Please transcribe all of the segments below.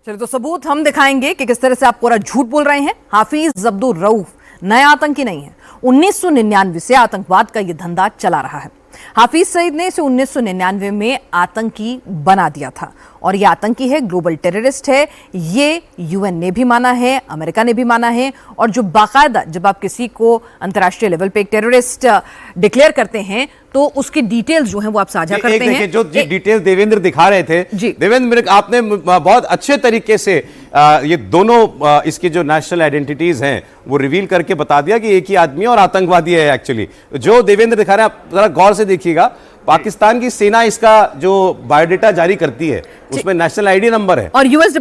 चलिए, तो सबूत हम दिखाएंगे कि किस तरह से आप पूरा झूठ बोल रहे हैं। हाफिज अब्दुल रऊफ नए आतंकी नहीं है। 1999 से आतंकवाद का यह धंधा चला रहा है। हाफिज सईद ने इसे 1999 में आतंकी बना दिया था और ये आतंकी है, ग्लोबल टेररिस्ट है। ये यूएन ने भी माना है, अमेरिका ने भी माना है। और जो बाकायदा जब आप किसी को अंतर्राष्ट्रीय लेवल पे एक टेररिस्ट डिक्लेयर करते हैं तो उसकी डिटेल्स जो है वो आप साझा करते हैं। जो डिटेल्स देवेंद्र दिखा रहे थे, देवेंद्र आपने बहुत अच्छे तरीके से ये दोनों इसकी जो नेशनल आइडेंटिटीज हैं वो रिवील करके बता दिया कि एक ही आदमी और आतंकवादी है। एक्चुअली जो देवेंद्र दिखा रहे हैं, आप जरा गौर से देखिएगा, पाकिस्तान की सेना इसका जो बायोडेटा जारी करती है उसमें नेशनल आईडी नंबर है और यूएस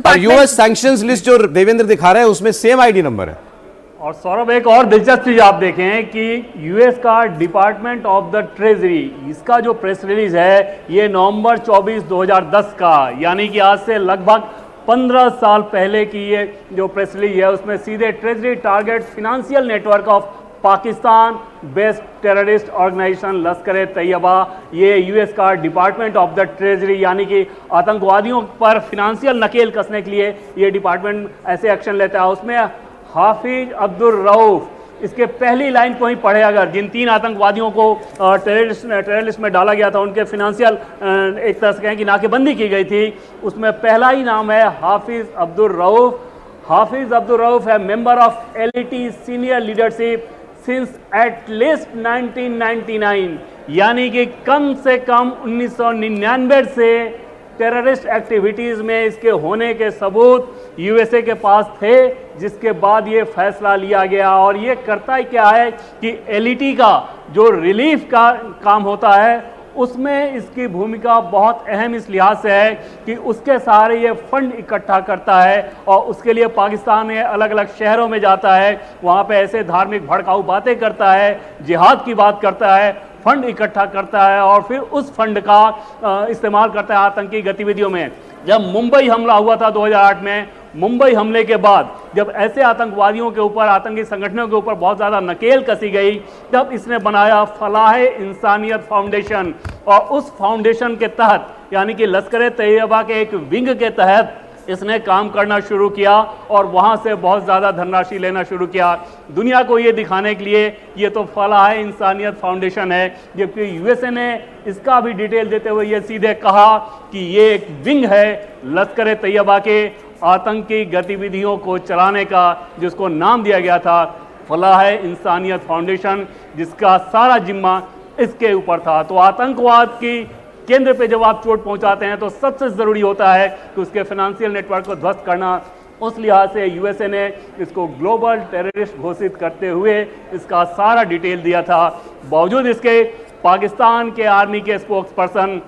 सैंक्शंस लिस्ट जो देवेंद्र दिखा रहे हैं उसमें सेम आईडी नंबर है। और सौरभ, एक और दिलचस्प चीज आप देखें कि यूएस का डिपार्टमेंट ऑफ द ट्रेजरी, इसका जो प्रेस रिलीज है ये नवंबर 24, 2010 का, यानी कि आज से लगभग 15 साल पहले की ये जो प्रेस रिलीज है उसमें सीधे treasury target financial network of Pakistan based terrorist organisation Lashkar e Taiba, ये यूएस का डिपार्टमेंट ऑफ द ट्रेजरी, यानी कि आतंकवादियों पर फाइनेंशियल नकेल कसने के लिए ये डिपार्टमेंट ऐसे एक्शन लेता है। उसमें हाफिज अब्दुल रऊफ, इसके पहली लाइन को ही पढ़े अगर, जिन 3 आतंकवादियों को टेररिस्ट में डाला गया था, उनके फाइनेंशियल एक तरह से कहें कि नाकेबंदी की गई थी, उसमें पहला ही नाम है हाफिज अब्दुल रऊफ। हाफिज अब्दुल रऊफ है member of LET senior leadership since at least 1999, यानी कि कम से कम 1999 से टेररिस्ट एक्टिविटीज़ में इसके होने के सबूत यूएसए के पास थे, जिसके बाद ये फैसला लिया गया। और ये करता ही क्या है कि एलईटी का जो रिलीफ का काम होता है उसमें इसकी भूमिका बहुत अहम इस लिहाज से है कि उसके सहारे ये फंड इकट्ठा करता है और उसके लिए पाकिस्तान में अलग अलग शहरों में जाता है, वहाँ पे ऐसे धार्मिक भड़काऊ बातें करता है, जिहाद की बात करता है, फंड इकट्ठा करता है और फिर उस फंड का इस्तेमाल करता है आतंकी गतिविधियों में। जब मुंबई हमला हुआ था 2008 में, मुंबई हमले के बाद जब ऐसे आतंकवादियों के ऊपर, आतंकी संगठनों के ऊपर बहुत ज़्यादा नकेल कसी गई, तब इसने बनाया फलाह इंसानियत फाउंडेशन और उस फाउंडेशन के तहत, यानी कि लश्कर ए तैयबा के एक विंग के तहत इसने काम करना शुरू किया और वहाँ से बहुत ज़्यादा धनराशि लेना शुरू किया, दुनिया को ये दिखाने के लिए ये तो फलाह इंसानियत फाउंडेशन है। जबकि यूएसए ने इसका भी डिटेल देते हुए ये सीधे कहा कि ये एक विंग है लश्कर ए तैयबा के आतंकी गतिविधियों को चलाने का, जिसको नाम दिया गया था फलाह इंसानियत फाउंडेशन, जिसका सारा जिम्मा इसके ऊपर था। तो आतंकवाद की केंद्र पे जब आप चोट पहुंचाते हैं तो सबसे ज़रूरी होता है कि उसके फाइनेंशियल नेटवर्क को ध्वस्त करना। उस लिहाज से यूएसए ने इसको ग्लोबल टेररिस्ट घोषित करते हुए इसका सारा डिटेल दिया था। बावजूद इसके पाकिस्तान के आर्मी के स्पोक्स पर्सन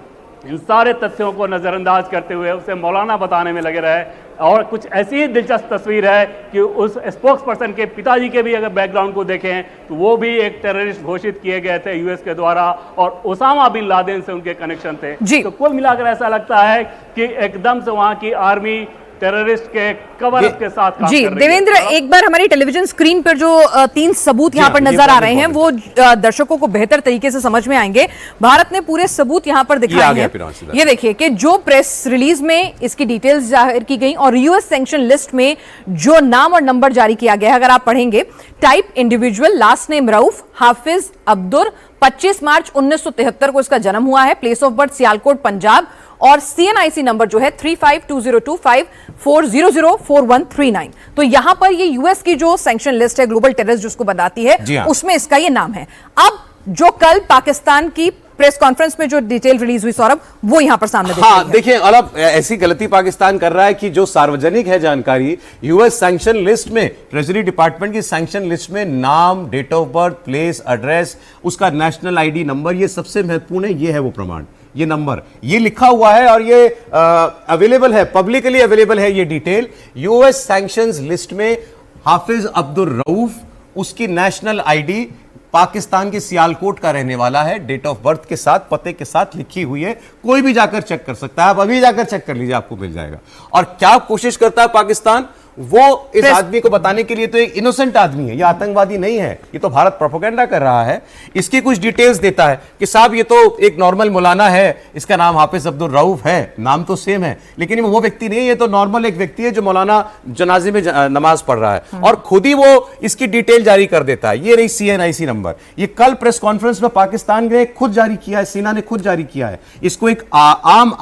इन सारे तथ्यों को नज़रअंदाज करते हुए उसे मौलाना बताने में लगे रहे। और कुछ ऐसी ही दिलचस्प तस्वीर है कि उस स्पोक्स पर्सन के पिताजी के भी अगर बैकग्राउंड को देखें तो वो भी एक टेररिस्ट घोषित किए गए थे यूएस के द्वारा और ओसामा बिन लादेन से उनके कनेक्शन थे। तो कुल मिलाकर ऐसा लगता है कि एकदम से वहाँ की आर्मी टेररिस्ट के कवर अप के साथ काम जी कर रही देवेंद्र, एक बार हमारी टेलीविजन स्क्रीन पर जो 3 सबूत यहाँ पर नजर आ रहे हैं वो दर्शकों को बेहतर तरीके से समझ में आएंगे। भारत ने पूरे सबूत यहाँ पर दिखाए हैं। ये देखिए कि जो प्रेस रिलीज में इसकी डिटेल्स जाहिर की गई और यूएस सैंक्शन लिस्ट में जो नाम और नंबर जारी किया गया है, अगर आप पढ़ेंगे, type individual, last name Rauf, Hafiz Abdul, 25 मार्च 1973 को इसका जन्म हुआ है, place of birth Sialkot Punjab और CNIC नंबर जो है 35202540044139। तो यहां पर ये यूएस की जो सैंक्शन लिस्ट है, ग्लोबल टेररिस्ट जिसको बताती है, उसमें इसका ये नाम है। अब जो कल पाकिस्तान की प्रेस कॉन्फ्रेंस में जो डिटेल रिलीज हुई सौरभ, वो यहां पर सामने देखिए, अलग ऐसी गलती पाकिस्तान कर रहा है कि जो सार्वजनिक है जानकारी, यूएस सैंक्शन लिस्ट में, ट्रेजरी डिपार्टमेंट की सैंक्शन लिस्ट में नाम, date of birth, place, address, उसका नेशनल आईडी नंबर, ये सबसे महत्वपूर्ण है। ये है वो प्रमाण, ये नंबर, ये लिखा हुआ है और ये अवेलेबल है, पब्लिकली अवेलेबल है ये डिटेल। यूएस सैंक्शंस लिस्ट में हाफिज अब्दुल रऊफ, उसकी नेशनल आईडी पाकिस्तान के सियालकोट का रहने वाला है, डेट ऑफ बर्थ के साथ, पते के साथ लिखी हुई है। कोई भी जाकर चेक कर सकता है, आप अभी जाकर चेक कर लीजिए, आपको मिल जाएगा। और क्या कोशिश करता है पाकिस्तान, वो इस आदमी को बताने के लिए तो एक इनोसेंट आदमी है, ये आतंकवादी नहीं है, ये तो भारत प्रोपेगेंडा कर रहा है। इसकी कुछ डिटेल्स देता है कि साहब ये तो एक नॉर्मल मौलाना है, इसका नाम हाफिज अब्दुल रऊफ है, नाम तो सेम है, लेकिन वो व्यक्ति नहीं है, ये तो नॉर्मल एक व्यक्ति है जो मौलाना जनाजे में नमाज पढ़ रहा है, और खुद ही वो इसकी डिटेल जारी कर देता है। ये रही CNIC नंबर। ये कल प्रेस कॉन्फ्रेंस में पाकिस्तान ने खुद जारी किया है, सेना ने खुद जारी किया है। इसको एक आम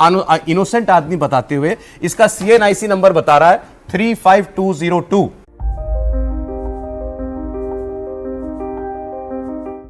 इनोसेंट आदमी बताते हुए इसका CNIC नंबर बता रहा है 35202।